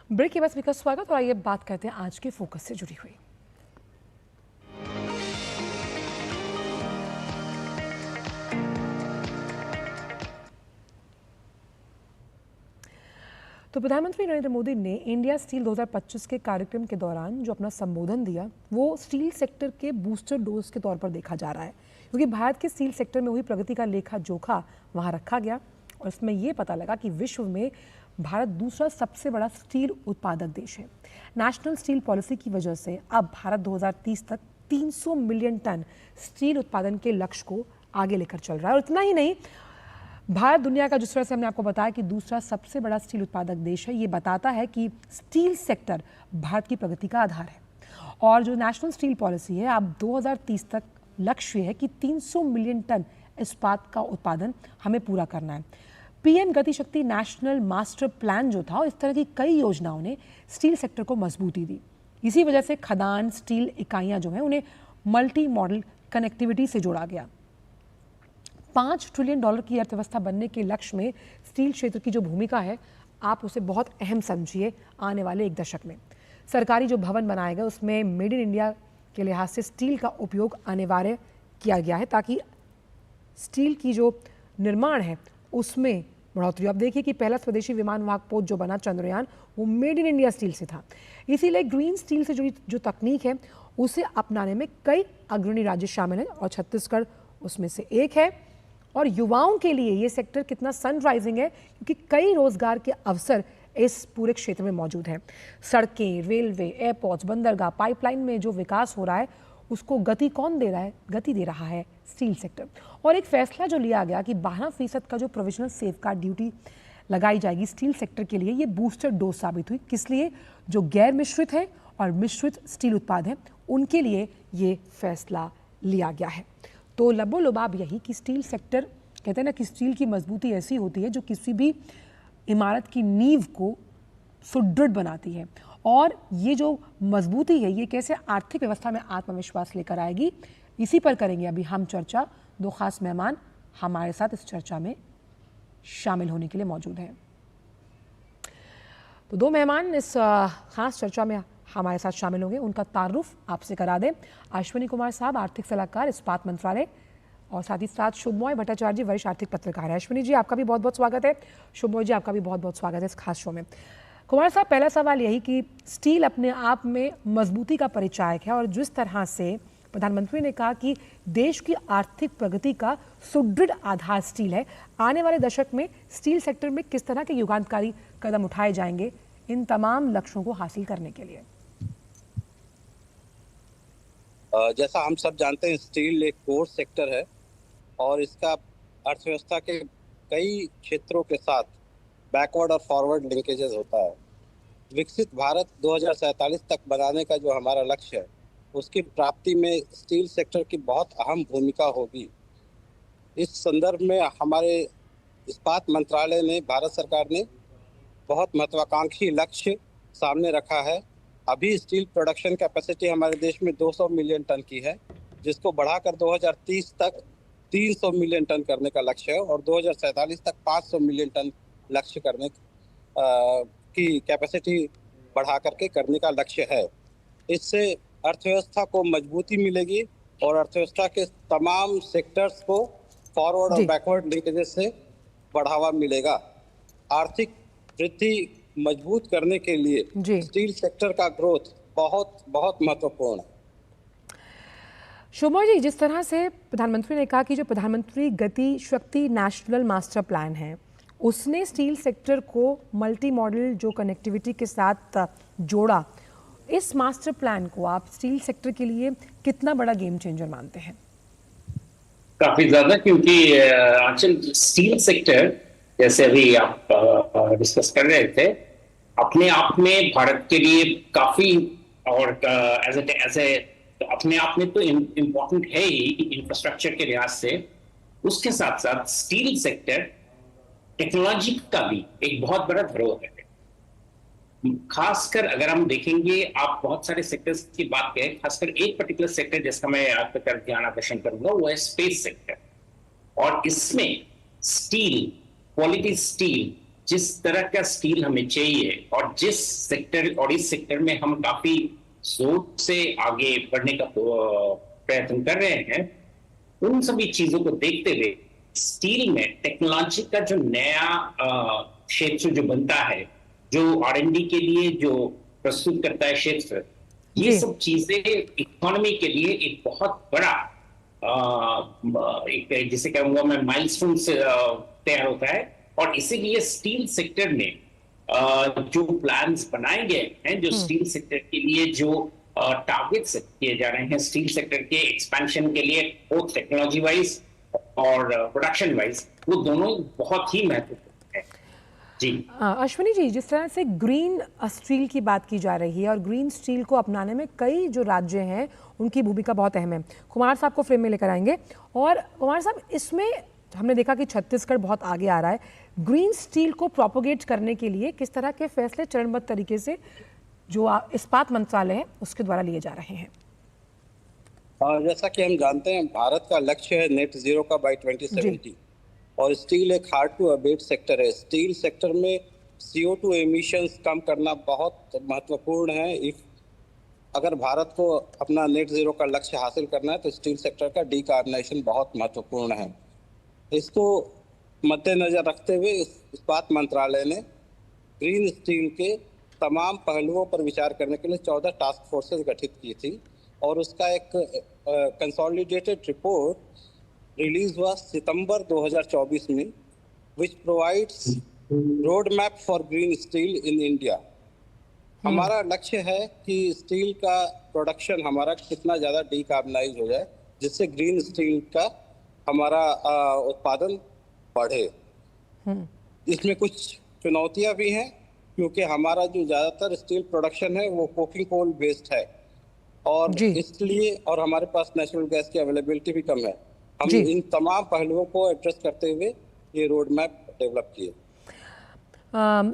Break के बाद सभी का स्वागत और आइए बात करते हैं आज के फोकस से जुड़ी हुई। तो प्रधानमंत्री नरेंद्र मोदी ने इंडिया स्टील 2025 के कार्यक्रम के दौरान जो अपना संबोधन दिया वो स्टील सेक्टर के बूस्टर डोज के तौर पर देखा जा रहा है, क्योंकि भारत के स्टील सेक्टर में हुई प्रगति का लेखा जोखा वहां रखा गया और इसमें यह पता लगा कि विश्व में भारत दूसरा सबसे बड़ा स्टील उत्पादक देश है। नेशनल स्टील पॉलिसी की वजह से अब भारत 2030 तक 300 मिलियन टन स्टील उत्पादन के लक्ष्य को आगे लेकर चल रहा है। और इतना ही नहीं, भारत दुनिया का, जिस तरह से हमने आपको बताया कि दूसरा सबसे बड़ा स्टील उत्पादक देश है, ये बताता है कि स्टील सेक्टर भारत की प्रगति का आधार है। और जो नेशनल स्टील पॉलिसी है, अब 2030 तक लक्ष्य है कि 300 मिलियन टन इस्पात का उत्पादन हमें पूरा करना है। पीएम गति शक्ति नेशनल मास्टर प्लान जो था, इस तरह की कई योजनाओं ने स्टील सेक्टर को मजबूती दी। इसी वजह से खदान स्टील इकाइयां जो हैं उन्हें मल्टी मॉडल कनेक्टिविटी से जोड़ा गया। $5 ट्रिलियन की अर्थव्यवस्था बनने के लक्ष्य में स्टील क्षेत्र की जो भूमिका है, आप उसे बहुत अहम समझिए। आने वाले एक दशक में सरकारी जो भवन बनाए गए उसमें मेड इन इंडिया के लिहाज से स्टील का उपयोग अनिवार्य किया गया है, ताकि स्टील की जो निर्माण है उसमें बढ़ोतरी। अब देखिए कि पहला स्वदेशी विमान वाहक पोत जो बना चंद्रयान, वो मेड इन इंडिया स्टील से था। इसीलिए ग्रीन स्टील से जुड़ी जो तकनीक है उसे अपनाने में कई अग्रणी राज्य शामिल हैं और छत्तीसगढ़ उसमें से एक है। और युवाओं के लिए ये सेक्टर कितना सनराइजिंग है, क्योंकि कई रोजगार के अवसर इस पूरे क्षेत्र में मौजूद हैं। सड़कें, रेलवे, एयरपोर्ट्स, बंदरगाह, पाइपलाइन में जो विकास हो रहा है उसको गति कौन दे रहा है? गति दे रहा है स्टील सेक्टर। और एक फैसला जो लिया गया कि 12% का जो प्रोविजनल सेफगार्ड ड्यूटी लगाई जाएगी स्टील सेक्टर के लिए, ये बूस्टर डोज साबित हुई। किस लिए? जो गैर मिश्रित है और मिश्रित स्टील उत्पाद हैं उनके लिए ये फैसला लिया गया है। तो लबोलुबाब यही कि स्टील सेक्टर, कहते हैं ना कि स्टील की मजबूती ऐसी होती है जो किसी भी इमारत की नींव को सुदृढ़ बनाती है। और ये जो मजबूती है ये कैसे आर्थिक व्यवस्था में आत्मविश्वास लेकर आएगी, इसी पर करेंगे अभी हम चर्चा। दो खास मेहमान हमारे साथ इस चर्चा में शामिल होने के लिए मौजूद हैं। तो दो मेहमान इस खास चर्चा में हमारे साथ शामिल होंगे, उनका तारुफ आपसे करा दें। अश्विनी कुमार साहब, आर्थिक सलाहकार, इस्पात मंत्रालय, और साथ ही साथ शुभमोय भट्टाचार्य जी, वरिष्ठ आर्थिक पत्रकार है। अश्विनी जी, आपका भी बहुत बहुत स्वागत है। शुभमोय जी, आपका भी बहुत बहुत स्वागत है इस खास शो में। कुमार साहब, पहला सवाल यही कि स्टील अपने आप में मजबूती का परिचायक है और जिस तरह से प्रधानमंत्री ने कहा कि देश की आर्थिक प्रगति का सुदृढ़ आधार स्टील है, आने वाले दशक में स्टील सेक्टर में किस तरह के युगांतकारी कदम उठाए जाएंगे इन तमाम लक्ष्यों को हासिल करने के लिए? जैसा हम सब जानते हैं, स्टील एक कोर सेक्टर है और इसका अर्थव्यवस्था के कई क्षेत्रों के साथ बैकवर्ड और फॉरवर्ड लिंकेजेस होता है। विकसित भारत 2047 तक बनाने का जो हमारा लक्ष्य है, उसकी प्राप्ति में स्टील सेक्टर की बहुत अहम भूमिका होगी। इस संदर्भ में हमारे इस्पात मंत्रालय ने, भारत सरकार ने बहुत महत्वाकांक्षी लक्ष्य सामने रखा है। अभी स्टील प्रोडक्शन कैपेसिटी हमारे देश में 200 मिलियन टन की है, जिसको बढ़ाकर 2030 तक 300 मिलियन टन करने का लक्ष्य है और 2047 तक 500 मिलियन टन लक्ष्य करने की कैपेसिटी बढ़ा करके करने का लक्ष्य है। इससे अर्थव्यवस्था को मजबूती मिलेगी और अर्थव्यवस्था के तमाम सेक्टर्स को फॉरवर्ड और बैकवर्ड लिंकेजेस से बढ़ावा मिलेगा। आर्थिक वृद्धि मजबूत करने के लिए स्टील सेक्टर का ग्रोथ बहुत बहुत महत्वपूर्ण है। शुभमोय जी, जिस तरह से प्रधानमंत्री ने कहा कि जो प्रधानमंत्री गति शक्ति नेशनल मास्टर प्लान है उसने स्टील सेक्टर को मल्टी मॉडल जो कनेक्टिविटी के साथ जोड़ा, इस मास्टर प्लान को आप स्टील सेक्टर के लिए कितना बड़ा गेम चेंजर मानते हैं? काफी ज्यादा, क्योंकि आजकल स्टील सेक्टर, जैसे अभी आप डिस्कस कर रहे थे, अपने आप में भारत के लिए काफी और अपने आप में तो इम्पोर्टेंट है ही इंफ्रास्ट्रक्चर के लिहाज से। उसके साथ साथ स्टील सेक्टर टेक्नोलॉजी का भी एक बहुत बड़ा धरोहर है। खासकर अगर हम देखेंगे, आप बहुत सारे सेक्टर्स की बात करें, खासकर एक पर्टिकुलर सेक्टर जिसका मैं आप तक ध्यान आकर्षण करूंगा, वो है स्पेस सेक्टर। और इसमें स्टील, क्वालिटी स्टील जिस तरह का स्टील हमें चाहिए और जिस सेक्टर और इस सेक्टर में हम काफी जोर से आगे बढ़ने का प्रयत्न कर रहे हैं, उन सभी चीजों को देखते हुए स्टील में टेक्नोलॉजी का जो नया क्षेत्र जो बनता है, जो R&D के लिए जो प्रस्तुत करता है क्षेत्र, ये सब चीजें इकोनॉमी के लिए एक बहुत बड़ा एक जिसे कहूंगा मैं माइलस्टोन से तैयार होता है। और इसीलिए स्टील सेक्टर में जो प्लान्स बनाए गए हैं, जो स्टील सेक्टर के लिए जो टारगेट्स किए जा रहे हैं स्टील सेक्टर के एक्सपेंशन के लिए, बोथ टेक्नोलॉजी वाइज और प्रोडक्शन वाइज, वो दोनों बहुत ही महत्वपूर्ण है। जी अश्विनी जी, जिस तरह से ग्रीन स्टील की बात की जा रही है और ग्रीन स्टील को अपनाने में कई जो राज्य हैं उनकी भूमिका बहुत अहम है। कुमार साहब को फ्रेम में लेकर आएंगे। और कुमार साहब, इसमें हमने देखा कि छत्तीसगढ़ बहुत आगे आ रहा है ग्रीन स्टील को प्रोपोगेट करने के लिए। किस तरह के फैसले चरणबद्ध तरीके से जो इस्पात मंत्रालय है उसके द्वारा लिए जा रहे हैं? जैसा कि हम जानते हैं, भारत का लक्ष्य है नेट जीरो का बाय 2070, और स्टील एक हार्ड टू अबेट सेक्टर है। स्टील सेक्टर में CO2 एमिशंस कम करना बहुत महत्वपूर्ण है। अगर भारत को अपना नेट जीरो का लक्ष्य हासिल करना है तो स्टील सेक्टर का डीकार्बोनाइजेशन बहुत महत्वपूर्ण है। इसको मद्देनजर रखते हुए इस्पात मंत्रालय ने ग्रीन स्टील के तमाम पहलुओं पर विचार करने के लिए 14 टास्क फोर्सेस गठित की थी, और उसका एक कंसोलिडेटेड रिपोर्ट रिलीज हुआ सितंबर 2024 में, which provides road map for green steel in India. हमारा लक्ष्य है कि स्टील का प्रोडक्शन हमारा कितना ज़्यादा डीकार्बनाइज हो जाए, जिससे ग्रीन स्टील का हमारा उत्पादन बढ़े। इसमें कुछ चुनौतियां भी हैं, क्योंकि हमारा जो ज़्यादातर स्टील प्रोडक्शन है वो कोकिंग कोल बेस्ड है, और इसलिए और हमारे पास नेचुरल गैस की अवेलेबिलिटी भी कम है। हम इन तमाम पहलुओं को एड्रेस करते हुए ये रोड मैप डेवलप किए।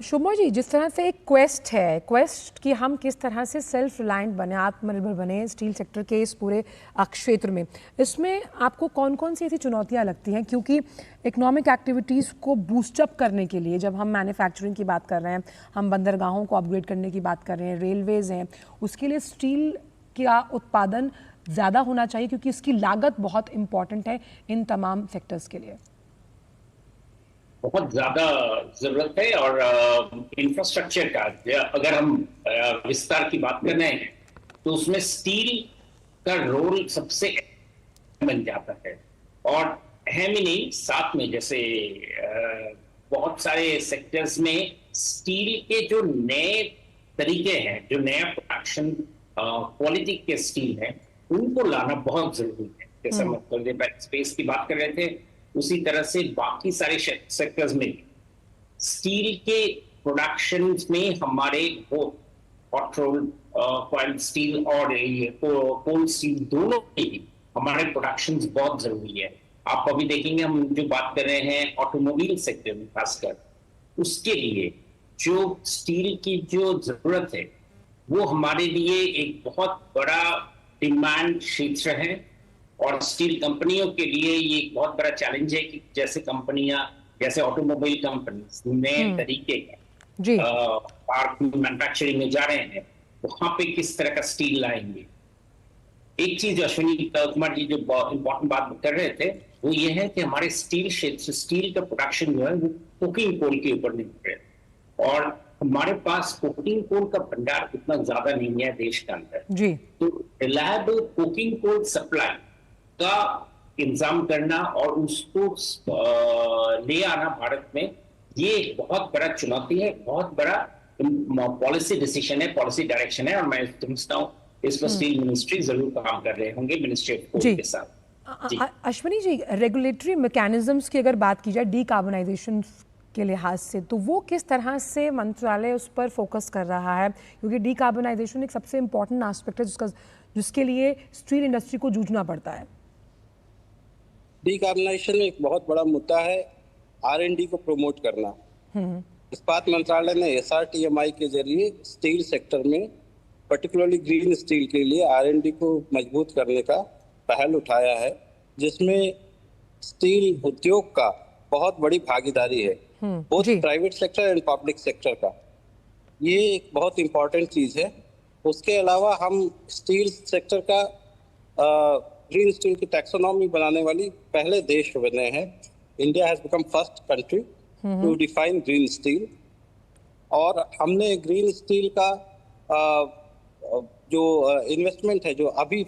शुभा जी, जिस तरह से एक क्वेस्ट कि हम किस तरह से सेल्फ रिलायंट बने, आत्मनिर्भर बने स्टील सेक्टर के इस पूरे क्षेत्र में, इसमें आपको कौन कौन सी ऐसी चुनौतियां लगती हैं? क्योंकि इकोनॉमिक एक्टिविटीज़ को बूस्टअप करने के लिए जब हम मैन्युफैक्चरिंग की बात कर रहे हैं, हम बंदरगाहों को अपग्रेड करने की बात कर रहे हैं, रेलवेज़ हैं, उसके लिए स्टील का उत्पादन ज़्यादा होना चाहिए, क्योंकि इसकी लागत बहुत इंपॉर्टेंट है इन तमाम सेक्टर्स के लिए। बहुत ज्यादा जरूरत है, और इंफ्रास्ट्रक्चर का अगर हम विस्तार की बात कर रहे हैं तो उसमें स्टील का रोल सबसे बन जाता है। और अहम ही नहीं, साथ में जैसे बहुत सारे सेक्टर्स में स्टील के जो नए तरीके हैं, जो नया प्रोडक्शन क्वालिटी के स्टील है, उनको लाना बहुत जरूरी है। जैसे हम थोड़ी स्पेस की बात कर रहे थे, उसी तरह से बाकी सारे सेक्टर्स में स्टील के प्रोडक्शन में हमारे वो हॉट रोल्ड कॉइल्ड स्टील और कोल्ड स्टील दोनों के हमारे प्रोडक्शंस बहुत जरूरी है। आप अभी देखेंगे, हम जो बात कर रहे हैं ऑटोमोबाइल सेक्टर में खासकर, उसके लिए जो स्टील की जो जरूरत है वो हमारे लिए एक बहुत बड़ा डिमांड क्षेत्र है। और स्टील कंपनियों के लिए ये एक बहुत बड़ा चैलेंज है कि जैसे कंपनियां, जैसे ऑटोमोबाइल कंपनी नए तरीके का पार्ट मैन्युफैक्चरिंग में जा रहे हैं, वहां पे किस तरह का स्टील लाएंगे। एक चीज अश्विनी कुमार जी जो इम्पोर्टेंट बात कर रहे थे वो ये है कि हमारे स्टील क्षेत्र, स्टील का प्रोडक्शन जो है वो कोकिंग कोल के ऊपर निर्भर है, और हमारे पास कोकिंग कोल का भंडार उतना ज्यादा नहीं है देश के अंदर। तो रिलायबल कोकिंग कोल सप्लाई का इंतजाम करना और उसको ले आना भारत में, ये एक बहुत बड़ा चुनौती है, बहुत बड़ा पॉलिसी डिसीजन है, पॉलिसी डायरेक्शन है। और मैं समझता हूँ इस पर स्टील मिनिस्ट्री जरूर काम कर रहे होंगे, मिनिस्ट्री ऑफ कोल के साथ। अश्विनी जी, रेगुलेटरी मैकेनिज्म्स की अगर बात की जाए डीकार्बोनाइजेशन के लिहाज से, तो वो किस तरह से मंत्रालय उस पर फोकस कर रहा है? क्योंकि डीकार्बोनाइजेशन एक सबसे इम्पोर्टेंट एस्पेक्ट है जिसके लिए स्टील इंडस्ट्री को जूझना पड़ता है। डीकार्बोनाइजेशन एक बहुत बड़ा मुद्दा है, R&D को प्रमोट करना। इस्पात मंत्रालय ने SRTMI के जरिए स्टील सेक्टर में पर्टिकुलरली ग्रीन स्टील के लिए R&D को मजबूत करने का पहल उठाया है, जिसमें स्टील उद्योग का बहुत बड़ी भागीदारी है। बोथ जी। Private sector and public sector का। ये एक बहुत इंपॉर्टेंट चीज है। उसके अलावा हम स्टील सेक्टर का ग्रीन स्टील की टैक्सोनॉमी बनाने वाली पहले देश बने हैं। India has become first country to define green steel. और हमने ग्रीन स्टील का जो इन्वेस्टमेंट है, जो अभी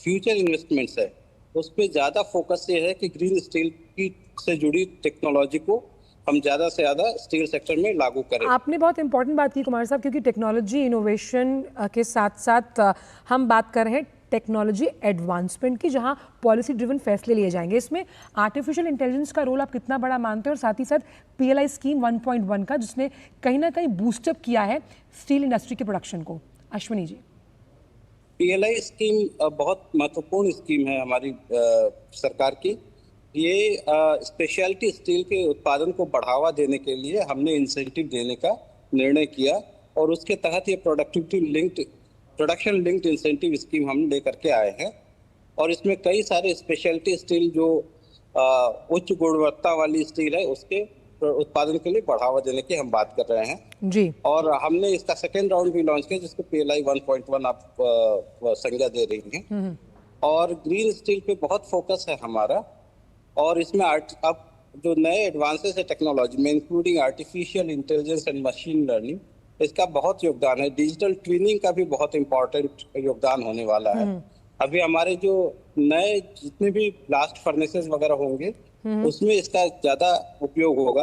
फ्यूचर इन्वेस्टमेंट्स है, उस पर ज़्यादा फोकस ये है कि ग्रीन स्टील की से जुड़ी टेक्नोलॉजी को हम ज़्यादा से ज़्यादा स्टील सेक्टर में लागू करें। आपने बहुत इंपॉर्टेंट बात की कुमार साहब, क्योंकि टेक्नोलॉजी इनोवेशन के साथ साथ हम बात कर रहे हैं टेक्नोलॉजी एडवांसमेंट की, जहां पॉलिसी ड्रिवन फैसले लिए जाएंगे। इसमें आर्टिफिशियल इंटेलिजेंस का रोल आप कितना बड़ा मानते हैं, और साथ ही साथ पीएलआई स्कीम 1.1 का, जिसने कहीं ना कहीं बूस्टअप किया है स्टील इंडस्ट्री के प्रोडक्शन को। अश्विनी जी। पीएलआई स्कीम बहुत महत्वपूर्ण स्कीम है हमारी सरकार की। ये स्पेशलिटी स्टील के उत्पादन को बढ़ावा देने के लिए हमने इंसेंटिव देने का निर्णय किया, और उसके तहत ये प्रोडक्शन लिंक्ड इंसेंटिव स्कीम हम लेकर के आए हैं। और इसमें कई सारे स्पेशलिटी स्टील जो उच्च गुणवत्ता वाली स्टील है, उसके उत्पादन के लिए बढ़ावा देने की हम बात कर रहे हैं जी। और हमने इसका सेकेंड राउंड भी लॉन्च किया, जिसको पीएलआई 1.1 आप संज्ञा दे रही हैं। और ग्रीन स्टील पे बहुत फोकस है हमारा, और इसमें अब जो नए एडवांसेस है टेक्नोलॉजी में, including artificial intelligence and machine learning, इसका बहुत योगदान है। डिजिटल ट्विनिंग का भी बहुत इंपॉर्टेंट योगदान होने वाला है। अभी हमारे जो नए जितने भी ब्लास्ट फर्नेसेस वगैरह होंगे, उसमें इसका ज्यादा उपयोग होगा,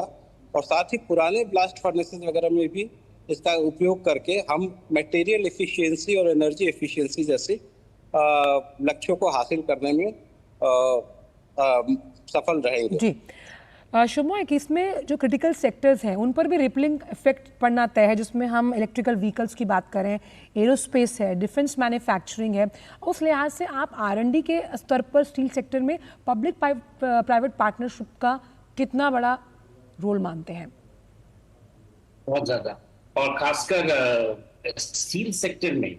और साथ ही पुराने ब्लास्ट फर्नेसेस वगैरह में भी इसका उपयोग करके हम मटेरियल एफिशिएंसी और एनर्जी एफिशिएंसी जैसे लक्ष्यों को हासिल करने में सफल रहेंगे। जी। शुभमोय, कि इसमें जो क्रिटिकल सेक्टर्स हैं उन पर भी रिपलिंग इफेक्ट पड़ना तय है, जिसमें हम इलेक्ट्रिकल व्हीकल्स की बात करें, एरोस्पेस है, डिफेंस मैन्युफैक्चरिंग है। उस लिहाज से आप आर&डी के स्तर पर स्टील सेक्टर में पब्लिक प्राइवेट पार्टनरशिप का कितना बड़ा रोल मानते हैं? बहुत ज्यादा, और खासकर स्टील सेक्टर में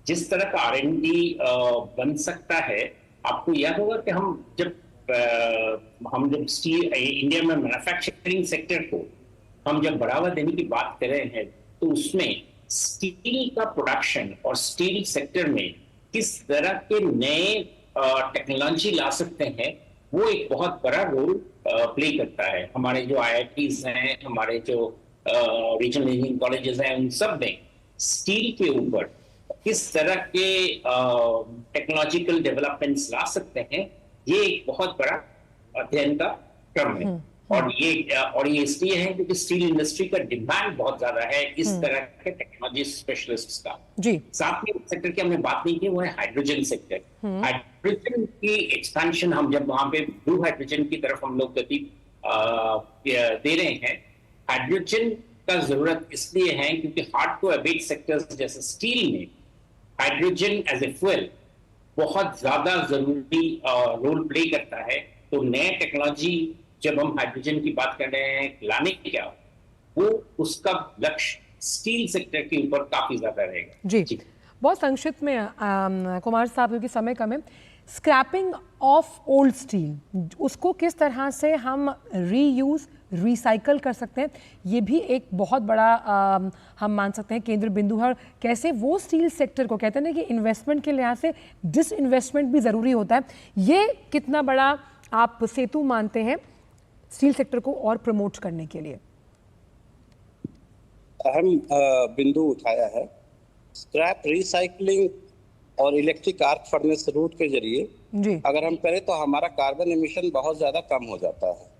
जिस तरह का आर&डी बन सकता है। आपको याद होगा कि हम जब स्टील इंडिया में मैन्युफैक्चरिंग सेक्टर को हम जब बढ़ावा देने की बात कर रहे हैं, तो उसमें स्टील का प्रोडक्शन और स्टील सेक्टर में किस तरह के नए टेक्नोलॉजी ला सकते हैं, वो एक बहुत बड़ा रोल प्ले करता है। हमारे जो IITs हैं, हमारे जो रीजनल इंजीनियरिंग कॉलेजेस हैं, उन सब में स्टील के ऊपर किस तरह के टेक्नोलॉजिकल डेवलपमेंट्स ला सकते हैं, ये एक बहुत बड़ा अध्ययन का क्रम है। और ये इसलिए है क्योंकि स्टील इंडस्ट्री का डिमांड बहुत ज्यादा है इस तरह के टेक्नोलॉजी स्पेशलिस्ट्स का। जी। साथ में सेक्टर की हमने बात नहीं की, वो है हाइड्रोजन सेक्टर। हाइड्रोजन की एक्सपेंशन, हम जब वहां पे ब्लू हाइड्रोजन की तरफ हम लोग गति दे रहे हैं, हाइड्रोजन का जरूरत इसलिए है क्योंकि हार्ड टू अबेट सेक्टर्स जैसे स्टील में हाइड्रोजन एज ए फ्यूल बहुत ज्यादा जरूरी रोल प्ले करता है। तो नए टेक्नोलॉजी जब हम हाइड्रोजन की बात कर रहे हैं लाने क्या, वो उसका लक्ष्य स्टील सेक्टर के ऊपर काफी ज्यादा रहेगा। जी। बहुत संक्षिप्त में कुमार साहब, क्योंकि समय कम है, स्क्रैपिंग ऑफ ओल्ड स्टील, उसको किस तरह से हम रीयूज रिसाइकल कर सकते हैं, ये भी एक बहुत बड़ा हम मान सकते हैं केंद्र बिंदु है। और कैसे वो स्टील सेक्टर को, कहते हैं ना कि इन्वेस्टमेंट के लिहाज से डिसइन्वेस्टमेंट भी ज़रूरी होता है, ये कितना बड़ा आप सेतु मानते हैं स्टील सेक्टर को और प्रमोट करने के लिए? अहम बिंदु उठाया है। स्क्रैप रिसाइकलिंग और इलेक्ट्रिक आर्क फर्नेस रूट के जरिए जी। अगर हम करें तो हमारा कार्बन एमिशन बहुत ज्यादा कम हो जाता है।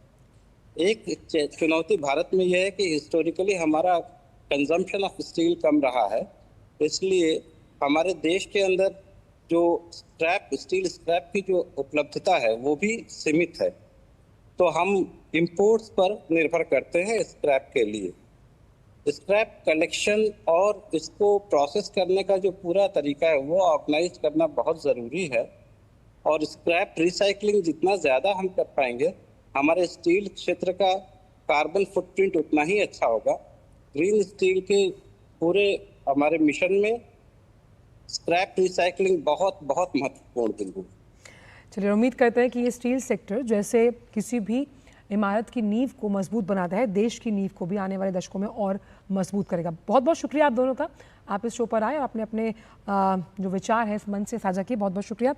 एक चुनौती भारत में यह है कि हिस्टोरिकली हमारा कंजम्पशन ऑफ स्टील कम रहा है, इसलिए हमारे देश के अंदर जो स्टील स्क्रैप की जो उपलब्धता है वो भी सीमित है। तो हम इंपोर्ट्स पर निर्भर करते हैं स्क्रैप के लिए। स्क्रैप कलेक्शन और इसको प्रोसेस करने का जो पूरा तरीका है वो ऑर्गेनाइज करना बहुत ज़रूरी है, और स्क्रैप रिसाइकलिंग जितना ज़्यादा हम कर पाएंगे, हमारे स्टील क्षेत्र का कार्बन फुटप्रिंट उतना ही अच्छा होगा। ग्रीन स्टील के पूरे हमारे मिशन में स्क्रैप रिसाइकलिंग बहुत बहुत महत्वपूर्ण बिंदु। चलिए, उम्मीद करते हैं कि ये स्टील सेक्टर जैसे किसी भी इमारत की नींव को मजबूत बनाता है, देश की नींव को भी आने वाले दशकों में और मजबूत करेगा। बहुत बहुत शुक्रिया आप दोनों का, आप इस शो पर आए और अपने अपने जो विचार हैं इस मंच से साझा किए। बहुत बहुत शुक्रिया।